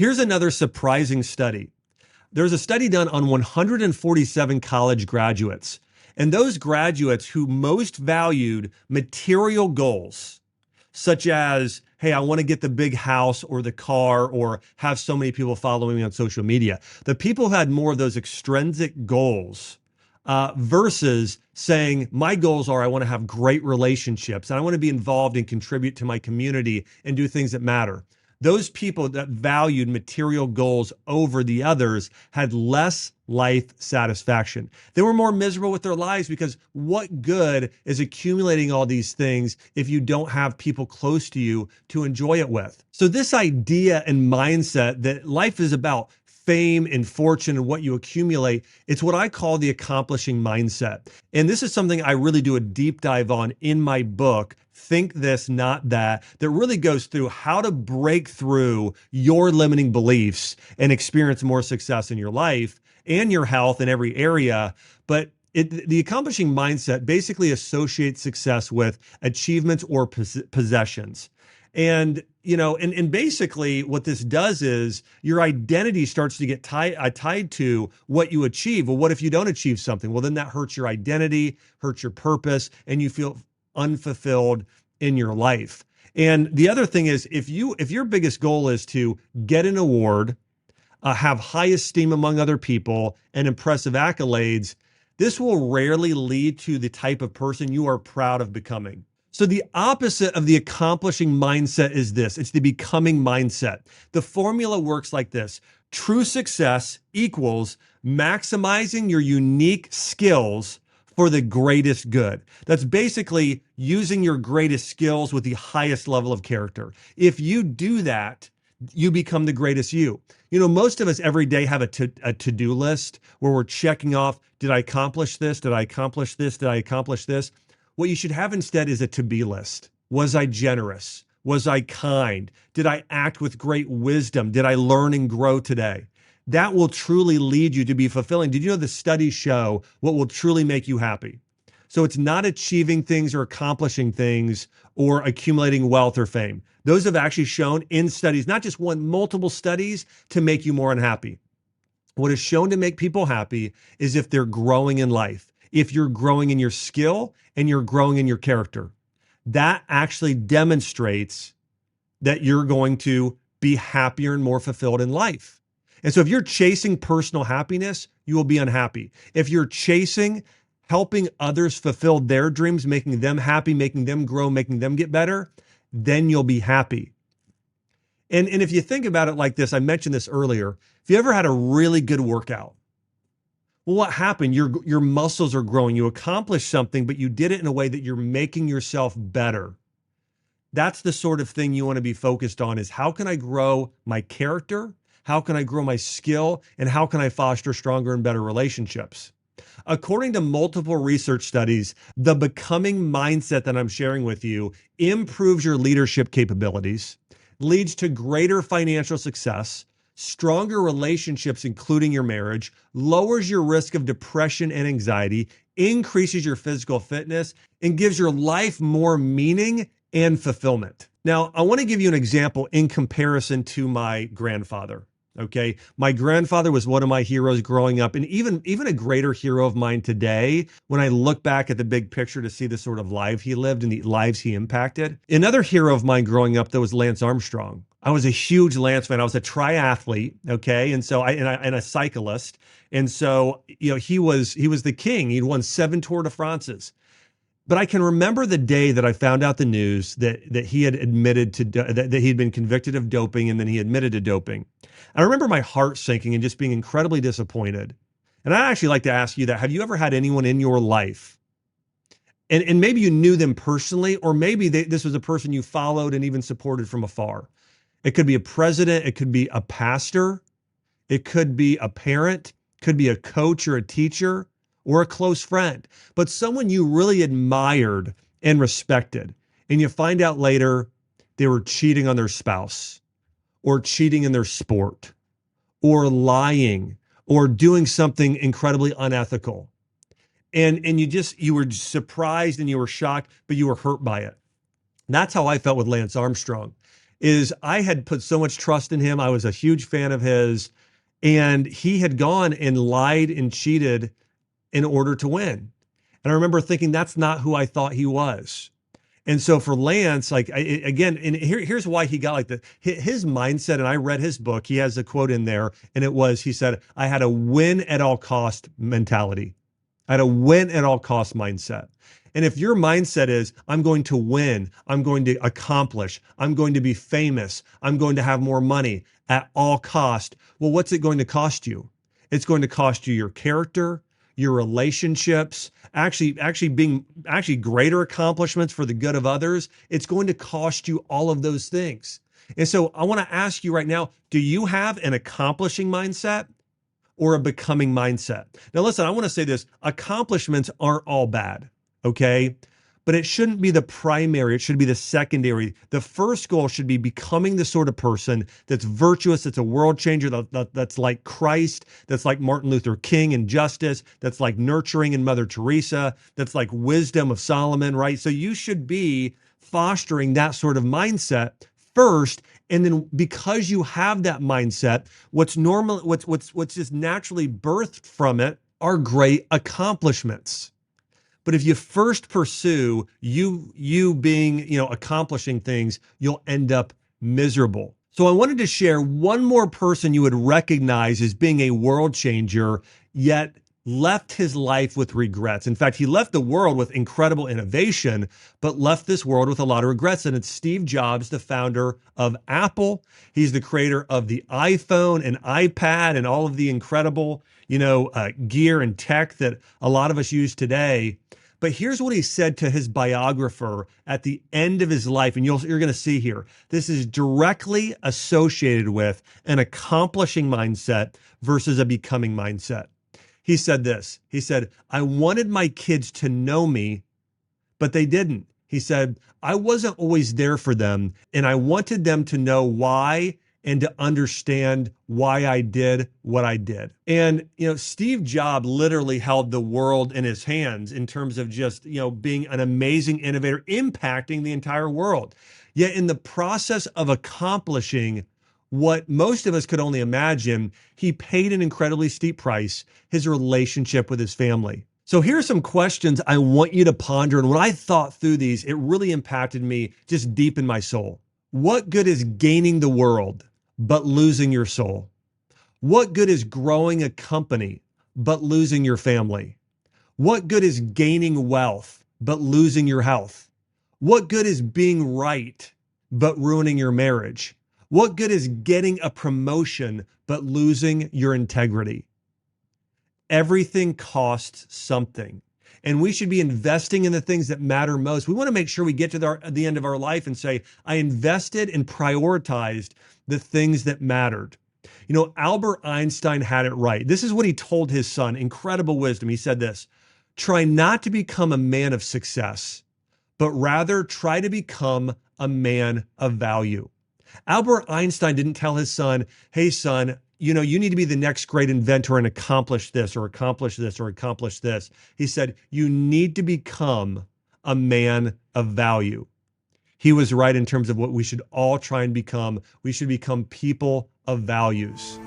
Here's another surprising study. There's a study done on 147 college graduates, and those graduates who most valued material goals, such as, hey, I want to get the big house or the car or have so many people following me on social media. The people who had more of those extrinsic goals versus saying, my goals are I want to have great relationships and I want to be involved and contribute to my community and do things that matter. Those people that valued material goals over the others had less life satisfaction. They were more miserable with their lives because what good is accumulating all these things if you don't have people close to you to enjoy it with? So this idea and mindset that life is about fame and fortune and what you accumulate, it's what I call the accomplishing mindset. And this is something I really do a deep dive on in my book, Think This, Not That really goes through how to break through your limiting beliefs and experience more success in your life and your health in every area. But the accomplishing mindset basically associates success with achievements or possessions. And, and basically what this does is your identity starts to get tied to what you achieve. Well, what if you don't achieve something? Well, then that hurts your identity, hurts your purpose, and you feel unfulfilled in your life. And the other thing is, if your biggest goal is to get an award, have high esteem among other people, and impressive accolades, this will rarely lead to the type of person you are proud of becoming. So the opposite of the accomplishing mindset is this. It's the becoming mindset. The formula works like this. True success equals maximizing your unique skills for the greatest good. That's basically using your greatest skills with the highest level of character. If you do that, you become the greatest you. Most of us every day have a to-do list where we're checking off, did I accomplish this? Did I accomplish this? Did I accomplish this? What you should have instead is a to-be list. Was I generous? Was I kind? Did I act with great wisdom? Did I learn and grow today? That will truly lead you to be fulfilling. Did you know the studies show what will truly make you happy? So it's not achieving things or accomplishing things or accumulating wealth or fame. Those have actually shown in studies, not just one, multiple studies, to make you more unhappy. What is shown to make people happy is if they're growing in life, if you're growing in your skill and you're growing in your character. That actually demonstrates that you're going to be happier and more fulfilled in life. And so if you're chasing personal happiness, you will be unhappy. If you're chasing helping others fulfill their dreams, making them happy, making them grow, making them get better, then you'll be happy. And if you think about it like this, I mentioned this earlier, if you ever had a really good workout, well, what happened? Your muscles are growing. You accomplished something, but you did it in a way that you're making yourself better. That's the sort of thing you want to be focused on, is how can I grow my character? How can I grow my skill? And how can I foster stronger and better relationships? According to multiple research studies, the becoming mindset that I'm sharing with you improves your leadership capabilities, leads to greater financial success, stronger relationships, including your marriage, lowers your risk of depression and anxiety, increases your physical fitness, and gives your life more meaning and fulfillment. Now, I want to give you an example in comparison to my grandfather. Okay. My grandfather was one of my heroes growing up, and even a greater hero of mine today when I look back at the big picture to see the sort of life he lived and the lives he impacted. Another hero of mine growing up, though, was Lance Armstrong. I was a huge Lance fan. I was a triathlete. Okay. And so and a cyclist. And so, he was the king. He'd won 7 Tour de France's. But I can remember the day that I found out the news that he had admitted to that he'd been convicted of doping, and then he admitted to doping. I remember my heart sinking and just being incredibly disappointed. And I'd actually like to ask you that. Have you ever had anyone in your life, and maybe you knew them personally, or maybe this was a person you followed and even supported from afar? It could be a president. It could be a pastor. It could be a parent. It could be a coach or a teacher, or a close friend, but someone you really admired and respected. And you find out later they were cheating on their spouse, or cheating in their sport, or lying, or doing something incredibly unethical. And you were surprised and you were shocked, but you were hurt by it. That's how I felt with Lance Armstrong. is I had put so much trust in him. I was a huge fan of his, and he had gone and lied and cheated in order to win. And I remember thinking, that's not who I thought he was. And so for Lance, like again, and here's why he got like that. His mindset, and I read his book. He has a quote in there, and it was, he said, "I had a win at all cost mentality. I had a win at all cost mindset." And if your mindset is, I'm going to win, I'm going to accomplish, I'm going to be famous, I'm going to have more money at all cost, well, what's it going to cost you? It's going to cost you your character, your relationships, actually greater accomplishments for the good of others. It's going to cost you all of those things. And so I want to ask you right now, do you have an accomplishing mindset or a becoming mindset? Now, listen, I want to say this, accomplishments aren't all bad, okay? But it shouldn't be the primary. It should be the secondary. The first goal should be becoming the sort of person that's virtuous, that's a world changer, that's like Christ, that's like Martin Luther King in justice, that's like nurturing in Mother Teresa, that's like wisdom of Solomon, right? So you should be fostering that sort of mindset first. And then because you have that mindset, what's just naturally birthed from it are great accomplishments. But if you first pursue you being, accomplishing things, you'll end up miserable. So I wanted to share one more person you would recognize as being a world changer, yet left his life with regrets. In fact, he left the world with incredible innovation, but left this world with a lot of regrets. And it's Steve Jobs, the founder of Apple. He's the creator of the iPhone and iPad and all of the incredible, gear and tech that a lot of us use today. But here's what he said to his biographer at the end of his life. And you're going to see here, this is directly associated with an accomplishing mindset versus a becoming mindset. He said this, he said, "I wanted my kids to know me, but they didn't." He said, "I wasn't always there for them, and I wanted them to know why and to understand why I did what I did." And, Steve Jobs literally held the world in his hands in terms of just, being an amazing innovator, impacting the entire world. Yet in the process of accomplishing what most of us could only imagine, he paid an incredibly steep price, his relationship with his family. So here are some questions I want you to ponder. And when I thought through these, it really impacted me just deep in my soul. What good is gaining the world, but losing your soul? What good is growing a company, but losing your family? What good is gaining wealth, but losing your health? What good is being right, but ruining your marriage? What good is getting a promotion, but losing your integrity? Everything costs something. And we should be investing in the things that matter most. We want to make sure we get to the end of our life and say, I invested and prioritized the things that mattered. Albert Einstein had it right. This is what he told his son, incredible wisdom. He said this, "Try not to become a man of success, but rather try to become a man of value." Albert Einstein didn't tell his son, "Hey, son, you need to be the next great inventor and accomplish this or accomplish this or accomplish this." He said, you need to become a man of value. He was right in terms of what we should all try and become. We should become people of values.